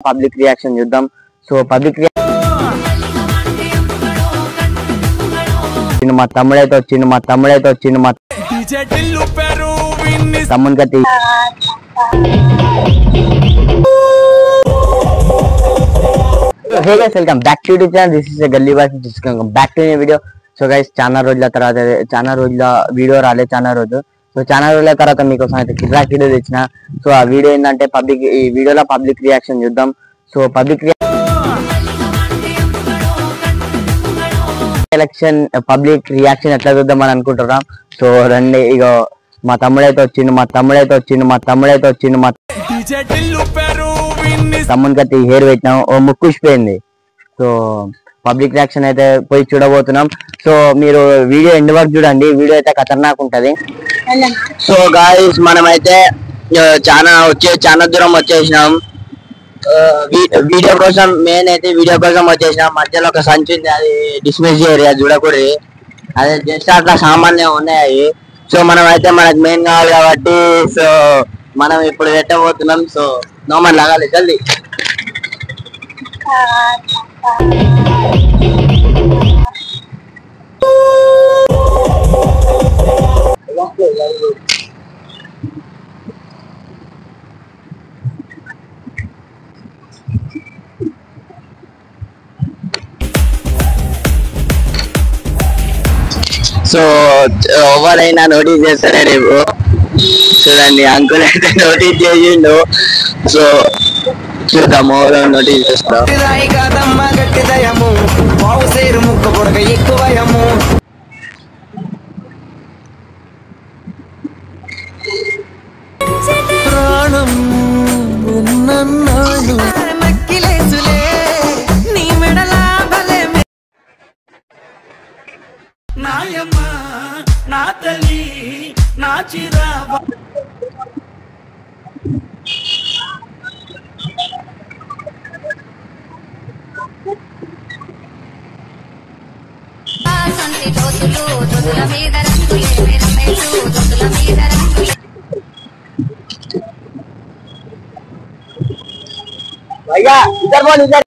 Public reaction చూద్దాం. So public మా తమ్ముడైతే వచ్చిండు, మా తమ్ముని కత్తి Hey guys, welcome back to YouTube channel. This is a Gully Boy. Welcome back to new video. So guys, చాలా రోజుల వీడియో రాలే. చాలా రోజుల తర్వాత మీకోసం అయితే కిడ్రాక్ వీడియో తెచ్చిన. సో ఆ వీడియో ఏంటంటే ఈ వీడియోలో పబ్లిక్ రియాక్షన్ చూద్దాం. సో పబ్లిక్ రియాక్షన్ ఎట్లా చూద్దాం అని అనుకుంటున్నాం. సో రండి, ఇక మా తమ్ముడైతే వచ్చిండు, మా తమ్ముని కత్తి హెయిర్ పెట్టినాం, ఓ ముక్కుసిపోయింది. సో పబ్లిక్ రియాక్షన్ అయితే పోయి చూడబోతున్నాం. సో మీరు వీడియో ఎండ్ వరకు చూడండి, వీడియో అయితే ఖతర్నాక్ ఉంటది. సో గాయ్స్, మనమైతే చాలా దూరం వచ్చేసినాం. వీడియో కోసం వచ్చేసినాం. మధ్యలో ఒక సంచి ఉంది, అది డిస్మిస్ ఏరియా చూడకూడదు, అదే జస్ట్ అట్లా సామాన్యం ఉన్నాయి. సో మనం అయితే మనకు మెయిన్ కావాలి కాబట్టి సో మనం ఇప్పుడు పెట్టబోతున్నాం. సో నోమన్ లాగాలి జల్దీ. సో ఎవరైనా నోటీస్ చేస్తారే రేపు చూడండి, అంకుల్ అయితే నోటీస్ చేసిండు. సో చూద్దాము నోటీస్ చేస్తాం. నా తల్లి నా చిరావా भैया इधर बोल इधर.